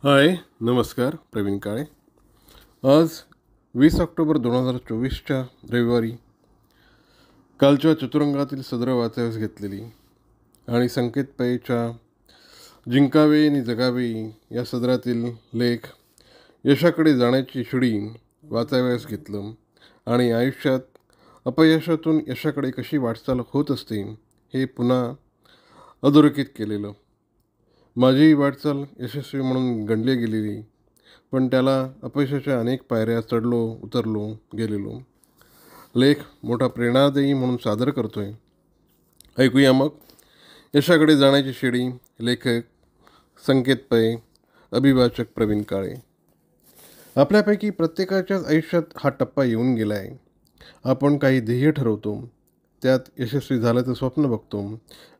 हाय, नमस्कार. प्रवीण काळे. आज 20 ऑक्टोबर 2024च्या रविवारी कालच्या चतुरंगातील सदर वाचाव्यास घेतलेली आणि संकेत पैच्या जिंकावे आणि जगावे या सदरातील लेख यशाकडे जाण्याची शिडी वाचाव्यास घेतलं आणि आयुष्यात अपयशातून यशाकडे कशी वाटचाल होत असते हे पुन्हा अधोरेखित केलेलं. माझी वाटचाल यशस्वी म्हणून गणली गेलेली, पण त्याला अपयशाच्या अनेक पायऱ्या चढलो उतरलो गेलेलो. लेख मोठा प्रेरणादायी म्हणून सादर करतोय. ऐकूया मग. यशाकडे जाण्याची शिडी. लेखक संकेत पै. अभिवाचक प्रवीण काळे. आपल्यापैकी प्रत्येकाच्याच आयुष्यात हा टप्पा येऊन गेला आहे. आपण काही ध्येय ठरवतो, त्यात यशस्वी झाल्याचं स्वप्न बघतो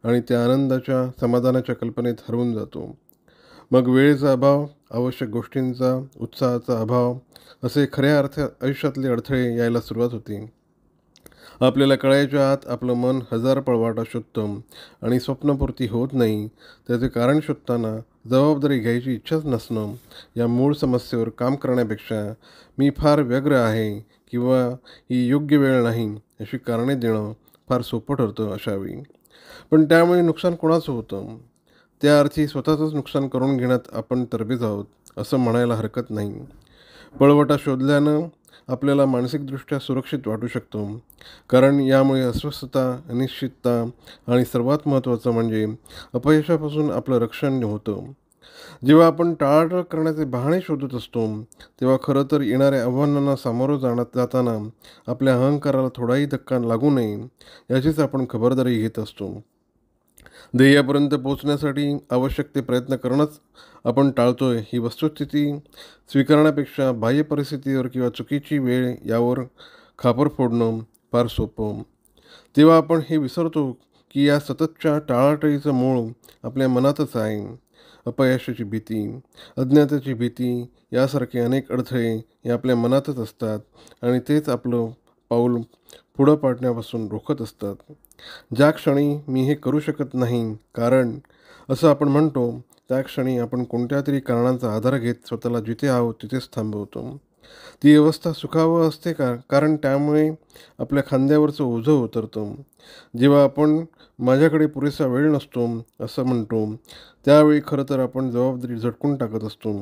आणि त्या आनंदाच्या समाधानाच्या कल्पनेत हरवून जातो. मग वेळेचा अभाव, आवश्यक गोष्टींचा, उत्साहाचा अभाव असे खऱ्या अर्थात आयुष्यातले अडथळे यायला सुरुवात होते. आपल्याला कळायच्या आत आपलं मन हजार पळवाटा शोधतं आणि स्वप्नपूर्ती होत नाही. त्याचे कारण शोधताना जबाबदारी घ्यायची इच्छाच नसणं या मूळ समस्येवर काम करण्यापेक्षा मी फार व्यग्र आहे किंवा ही योग्य वेळ नाही अशी कारणे देणं फार सोपं ठरतं अशावेळी. पण त्यामुळे नुकसान कोणाचं होतं? त्या अर्थी स्वतःचंच नुकसान करून घेण्यात आपण तरबेज आहोत असं म्हणायला हरकत नाही. पळवटा शोधल्यानं आपल्याला मानसिकदृष्ट्या सुरक्षित वाटू शकतो, कारण यामुळे अस्वस्थता, अनिश्चितता आणि सर्वात महत्त्वाचं म्हणजे अपयशापासून आपलं रक्षण होतं. जेव्हा आपण टाळाटाळ करण्याचे बहाणे शोधत असतो, तेव्हा खरं तर येणाऱ्या आव्हानांना सामोरं जाताना आपल्या अहंकाराला थोडाही धक्का लागू नये याचीच आपण खबरदारी घेत असतो. ध्येयापर्यंत पोहोचण्यासाठी आवश्यक ते प्रयत्न करणंच आपण टाळतोय ही वस्तुस्थिती स्वीकारण्यापेक्षा बाह्य परिस्थितीवर किंवा चुकीची वेळ यावर खापर फोडणं फार सोपं. तेव्हा आपण हे विसरतो की या सततच्या टाळाटाळीचं मूळ आपल्या मनातच आहे. अपयशाची भीती, अज्ञाताची भीती यासारखे अनेक अडथळे हे आपल्या मनातच असतात आणि तेच आपलं पाऊल पुढं पाडण्यापासून रोखत असतात. ज्या क्षणी मी हे करू शकत नाही कारण असं आपण म्हणतो, त्या क्षणी आपण कोणत्या तरी कारणांचा आधार घेत स्वतःला जिथे आहोत तिथेच थांबवतो. ती अवस्था सुखावह असते का? कारण त्यामुळे आपल्या खांद्यावरचं ओझं उतरतं. जेव्हा आपण माझ्याकडे पुरेसा वेळ नसतो असं म्हणतो, त्यावेळी खरं तर आपण जबाबदारी झटकून टाकत असतो.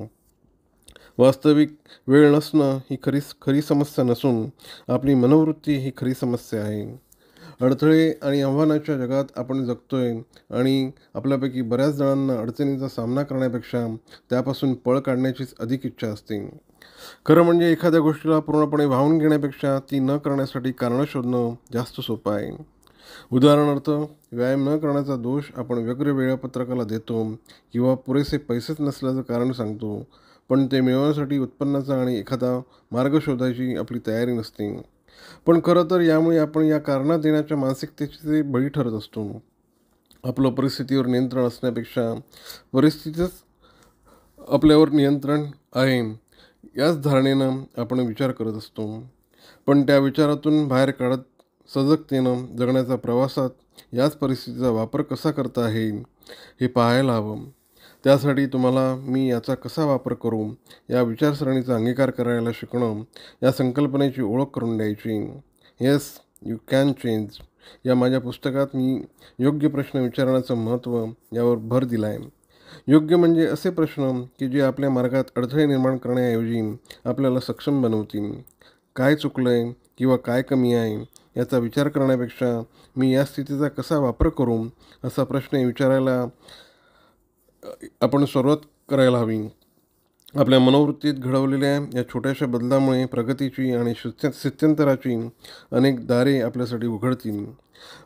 वास्तविक वेळ नसणं ही खरी समस्या नसून आपली मनोवृत्ती ही खरी समस्या आहे. अडथळे आणि आव्हानाच्या जगात आपण जगतोय आणि आपल्यापैकी बऱ्याच जणांना अडचणींचा सामना करण्यापेक्षा त्यापासून पळ काढण्याचीच अधिक इच्छा असते. खरं म्हणजे एखाद्या गोष्टीला पूर्णपणे वाहून घेण्यापेक्षा ती न करण्यासाठी कारणं शोधणं जास्त सोपं आहे. उदाहरणार्थ, व्यायाम न करण्याचा दोष आपण व्यग्र वेळापत्रकाला देतो किंवा पुरेसे पैसेच नसल्याचं कारण सांगतो, पण ते मिळवण्यासाठी उत्पन्नाचा आणि एखादा मार्ग शोधायची आपली तयारी नसते. पण खरं तर यामुळे आपण या कारणं देण्याच्या मानसिकतेचे बळी ठरत असतो. आपलं परिस्थितीवर नियंत्रण असण्यापेक्षा परिस्थितीच आपल्यावर नियंत्रण आहे याच धारणेनं आपण विचार करत असतो. पण त्या विचारातून बाहेर काढत सजगतेनं जगण्याच्या प्रवासात याच परिस्थितीचा वापर कसा करता येईल हे पाहायला हवं. त्यासाठी तुम्हाला मी याचा कसा वापर करू या विचारसरणीचा अंगीकार करायला शिकणं, या संकल्पनेची ओळख करून द्यायची. येस, यू कॅन चेंज या माझ्या पुस्तकात मी योग्य प्रश्न विचारण्याचं महत्त्व यावर भर दिला आहे. योग्य म्हणजे असे प्रश्न की जे आपल्या मार्गात अडथळे निर्माण करण्याऐवजी आपल्याला सक्षम बनवतील. काय चुकलं आहे किंवा काय कमी आहे याचा विचार करण्यापेक्षा मी या स्थितीचा कसा वापर करू असा प्रश्न विचारायला आपण सुरुवात करायला हवी. आपल्या मनोवृत्तीत घडवलेल्या या छोट्याशा बदलामुळे प्रगतीची आणि स्थित्यंतराची अनेक दारे आपल्यासाठी उघडतील.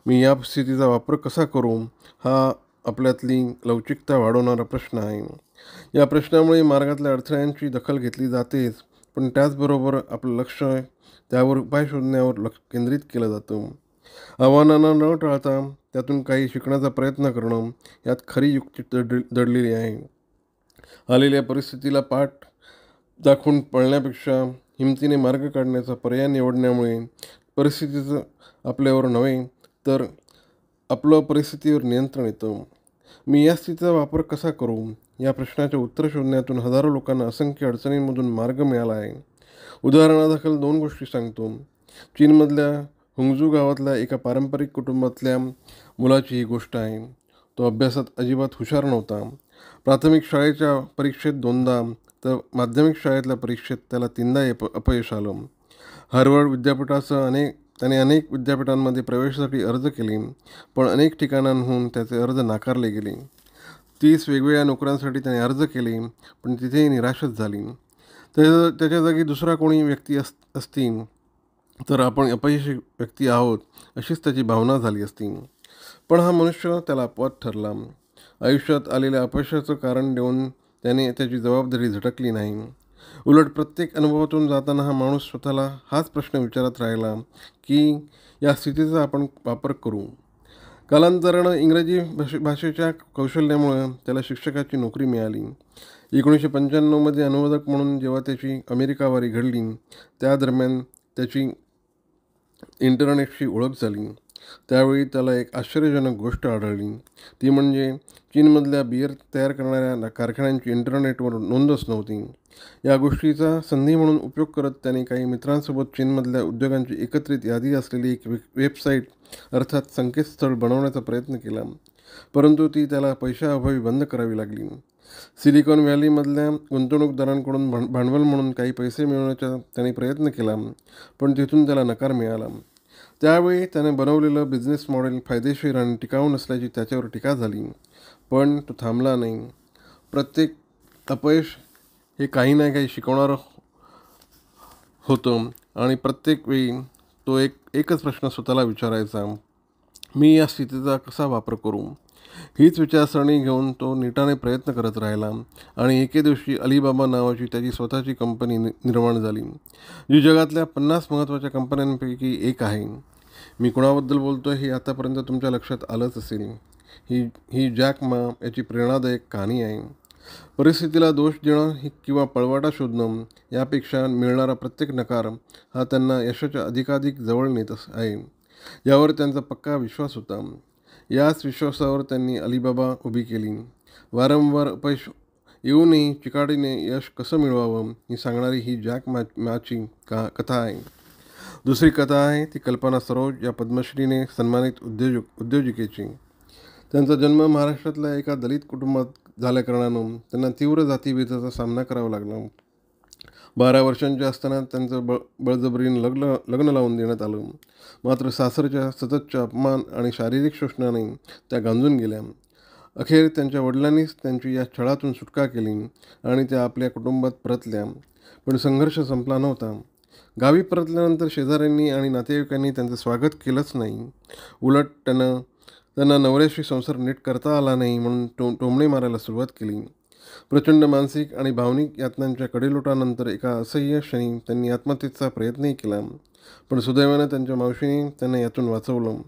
मी या स्थितीचा वापर कसा करू हा आपल्यातली लवचिकता वाढवणारा प्रश्न आहे. या प्रश्नामुळे मार्गातल्या अडथळ्यांची दखल घेतली जातेच, पण त्याचबरोबर आपलं लक्ष त्यावर उपाय शोधण्यावर केंद्रित केलं जातं. आव्हानांना न टाळता त्यातून काही शिकण्याचा प्रयत्न करणं यात खरी युक्ती दडलेली आहे. आलेल्या परिस्थितीला पाठ दाखवून पळण्यापेक्षा हिमतीने मार्ग काढण्याचा पर्याय निवडण्यामुळे परिस्थितीचं आपल्यावर नव्हे तर आपलं परिस्थितीवर नियंत्रण येतं. मी या स्थितीचा वापर कसा करू या प्रश्नाचे उत्तर शोधण्यातून हजारो लोकांना असंख्य अडचणींमधून मार्ग मिळाला आहे. उदाहरणादाखल 2 गोष्टी सांगतो. चीनमधल्या हुंगझू गावातल्या एका पारंपरिक कुटुंबातल्या मुलाची ही गोष्ट आहे. तो अभ्यासात अजिबात हुशार नव्हता. प्राथमिक शाळेच्या परीक्षेत 2दा तर माध्यमिक शाळेतल्या परीक्षेत त्याला 3दा अपयश आलं. हार्वर्ड विद्यापीठासह त्याने अनेक विद्यापीठांमध्ये प्रवेशासाठी अर्ज केले, पण अनेक ठिकाणांहून त्याचे अर्ज नाकारले गेले. 30 वेगवेगळ्या नोकऱ्यांसाठी त्याने अर्ज केले, पण तिथेही निराशच झाली. त्याच्या जागी दुसरा कोणी व्यक्ती असती तर आपण अपयशी व्यक्ती आहोत अशीच त्याची भावना झाली असती. पण हा मनुष्य त्याला अपवाद ठरला. आयुष्यात आलेल्या अपयशाचं कारण देऊन त्याने त्याची जबाबदारी झटकली नाही. उलट प्रत्येक अनुभवातून जाताना हा माणूस स्वतःला हाच प्रश्न विचारत राहिला की या स्थितीचा आपण वापर करू. कालांतरानं इंग्रजी भाषेच्या कौशल्यामुळे त्याला शिक्षकाची नोकरी मिळाली. 1995मध्ये अनुवादक म्हणून जेव्हा त्याची अमेरिकावारी घडली, त्या दरम्यान त्याची इंटरनेटशी ओळख झाली. त्यावेळी त्याला एक आश्चर्यजनक गोष्ट आढळली. ती म्हणजे चीनमधल्या बियर तयार करणाऱ्या कारखान्यांची इंटरनेटवर नोंदच नव्हती. या गोष्टीचा संधी म्हणून उपयोग करत त्याने काही मित्रांसोबत चीनमधल्या उद्योगांची एकत्रित यादी असलेली एक वेबसाईट अर्थात संकेतस्थळ बनवण्याचा प्रयत्न केला. परंतु ती त्याला पैशाअभावी बंद करावी लागली. सिलिकॉन व्हॅलीमधल्या गुंतवणूकदारांकडून भांडवल म्हणून काही पैसे मिळवण्याचा त्याने प्रयत्न केला, पण तिथून त्याला नकार मिळाला. त्यावेळी त्याने बनवलेलं बिझनेस मॉडेल फायदेशीर आणि टिकाऊ नसल्याची त्याच्यावर टीका झाली. पण तो थांबला नाही. प्रत्येक अपयश हे काही ना काही शिकवणारं होतं आणि प्रत्येक वेळी तो एकच प्रश्न स्वतःला विचारायचा, मी या स्थितीचा कसा वापर करू. हीच विचारसरणी घेऊन तो निटाने प्रयत्न करत राहिला आणि एके दिवशी अलिबाबा नावाची त्याची स्वतःची कंपनी निर्माण झाली, जी जगातल्या 50 महत्त्वाच्या कंपन्यांपैकी एक आहे. मी कोणाबद्दल बोलतो हे आतापर्यंत तुमच्या लक्षात आलंच असेल. ही जॅक मा याची प्रेरणादायक कहाणी आहे. परिस्थितीला दोष देणं किंवा पळवाटा शोधणं यापेक्षा मिळणारा प्रत्येक नकार हा त्यांना यशाच्या अधिकाधिक जवळ नेत आहे, यावर त्यांचा पक्का विश्वास होता. याच विश्वासावर त्यांनी अलिबाबा उभी केली. वारंवार अपयश येऊनही चिकाटीने यश कसं मिळवावं ही सांगणारी ही जॅक माची कथा आहे. दुसरी कथा आहे ती कल्पना सरोज या पद्मश्रीने सन्मानित उद्योजिकेची. त्यांचा जन्म महाराष्ट्रातल्या एका दलित कुटुंबात झाल्याकारणानं त्यांना तीव्र जातीभेदाचा सामना करावा लागला. 12 वर्षांच्या असताना त्यांचं बळजबरीनं लग्न लावून देण्यात आलं. मात्र सासरच्या सततच्या अपमान आणि शारीरिक शोषणाने त्या गांजून गेल्या. अखेर त्यांच्या वडिलांनीच त्यांची या छळातून सुटका केली आणि त्या आपल्या कुटुंबात परतल्या. पण संघर्ष संपला नव्हता. गावी परतल्यानंतर शेजाऱ्यांनी आणि नातेवाईकांनी त्यांचं स्वागत केलंच नाही. उलट त्यांना नवऱ्याशी संसार नीट करता आला नाही म्हणून टोमणे मारायला सुरुवात केली. प्रचंड मानसिक आणि भावनिक यातनांच्या कडेलोटानंतर एका असह्य क्षणी त्यांनी आत्महत्येचा प्रयत्नही केला. पण सुदैवानं त्यांच्या मावशीने त्यांना यातून वाचवलं.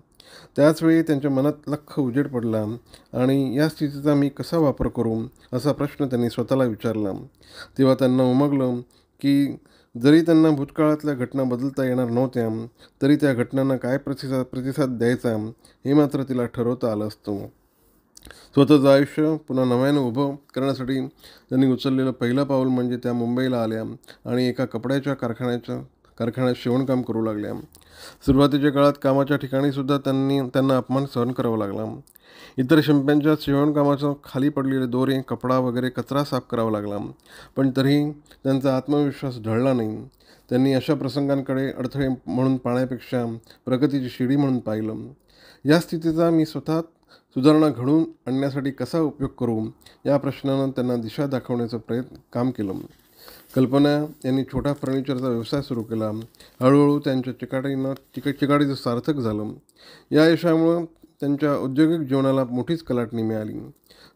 त्याचवेळी त्यांच्या मनात लख्ख उजेड पडला आणि या स्थितीचा मी कसा वापर करू असा प्रश्न त्यांनी स्वतःला विचारला. तेव्हा त्यांना उमगलं की जरी त्यांना भूतकाळातल्या घटना बदलता येणार नव्हत्या, तरी त्या घटनांना काय प्रतिसाद द्यायचा हे मात्र तिला ठरवता आलं असतं. स्वतःचं आयुष्य पुन्हा नव्यानं उभं करण्यासाठी त्यांनी उचललेलं पहिलं पाऊल म्हणजे त्या मुंबईला आल्या आणि एका कपड्याच्या कारखान्यात शिवणकाम करू लागल्या. सुरुवातीच्या काळात कामाच्या ठिकाणीसुद्धा त्यांना अपमान सहन करावा लागला. इतर शिंप्यांच्या शिवणकामाचं खाली पडलेले दोरे, कपडा वगैरे कचरा साफ करावा लागला. पण तरीही त्यांचा आत्मविश्वास ढळला नाही. त्यांनी अशा प्रसंगांकडे अडथळे म्हणून पाहण्यापेक्षा प्रगतीची शिडी म्हणून पाहिलं. या स्थितीचा मी स्वतः सुधारणा घडवून आणण्यासाठी कसा उपयोग करू या प्रश्नानं त्यांना दिशा दाखवण्याचं काम केलं. कल्पना यांनी छोटा फर्निचरचा व्यवसाय सुरू केला. हळूहळू त्यांच्या चिकाटीचं सार्थक झालं. या यशामुळं त्यांच्या औद्योगिक जीवनाला मोठीच कलाटणी मिळाली.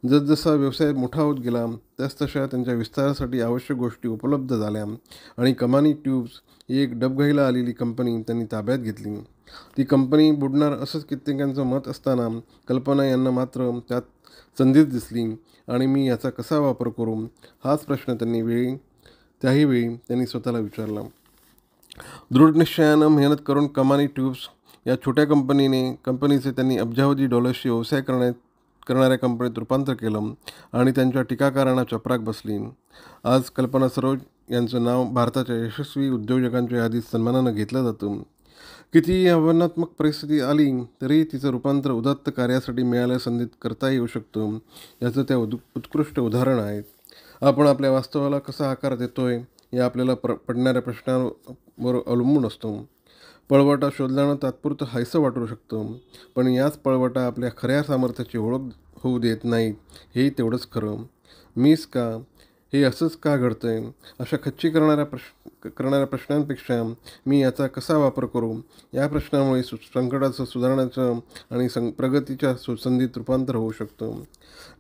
जसजसा व्यवसाय मोठा होत गेला तसतशा त्यांच्या विस्तारासाठी आवश्यक गोष्टी उपलब्ध झाल्या आणि कमानी ट्यूब्स ही एक डबघाईला आलेली कंपनी त्यांनी ताब्यात घेतली. ती कंपनी बुडणार असंच कित्येकांचं मत असताना कल्पना यांना मात्र त्यात संधीच दिसली आणि मी याचा कसा वापर करू हाच प्रश्न त्याही वेळी त्यांनी स्वतःला विचारला. दृढनिश्चयानं मेहनत करून कमानी ट्यूब्स या छोट्या कंपनीचे त्यांनी अब्जावधी डॉलर्सचे व्यवसाय करणाऱ्या कंपनीत रूपांतर केलं आणि त्यांच्या टीकाकारांना चपराक बसली. आज कल्पना सरोज यांचं नाव भारताच्या यशस्वी उद्योजकांच्या यादीत सन्मानानं घेतलं जातं. कितीही आव्हानात्मक परिस्थिती आली तरी तिचं रूपांतर उदात्त कार्यासाठी मिळालेल्या संधीत करता येऊ शकतं. याचं त्या उत्कृष्ट उदाहरण आहे. आपण आपल्या वास्तवाला कसा आकार देतोय या आपल्याला पडणाऱ्या प्रश्नांवर अवलंबून असतो. पळवाटा शोधल्यानं तात्पुरतं हायसं वाटू शकतं, पण याच पळवाटा आपल्या खऱ्या सामर्थ्याची ओळख होऊ देत नाहीत, हेही तेवढंच खरं. मीच का, हे असंच का घडतंय, अशा खच्ची करणाऱ्या प्रश्नांपेक्षा मी याचा कसा वापर करू या प्रश्नामुळे संकटाचं सुधारण्याचं आणि प्रगतीच्या संधीत रूपांतर होऊ शकतं.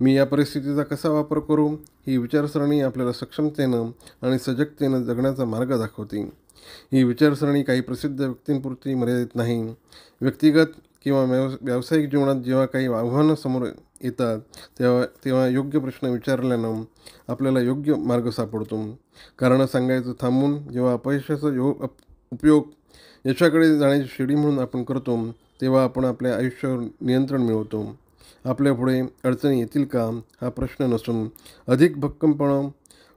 मी या परिस्थितीचा कसा वापर करू ही विचारसरणी आपल्याला सक्षमतेनं आणि सजगतेनं जगण्याचा मार्ग दाखवते. ही विचारसरणी काही प्रसिद्ध व्यक्तींपुरती मर्यादित नाही. व्यक्तिगत किंवा व्यावसायिक जीवनात जेव्हा काही आव्हानं समोर येतात तेव्हा योग्य प्रश्न विचारल्यानं आपल्याला योग्य मार्ग सापडतो. कारणं सांगायचं थांबून जेव्हा अपयशाचा उपयोग यशाकडे जाण्याची शिडी म्हणून आपण करतो तेव्हा आपण आपल्या आयुष्यावर नियंत्रण मिळवतो. आपल्यापुढे अडचणी येतील का हा प्रश्न नसून अधिक भक्कमपणे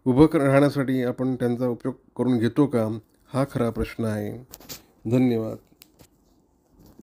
उभं राहण्यासाठी आपण त्यांचा उपयोग करून घेतो का हा खरा प्रश्न आहे. धन्यवाद.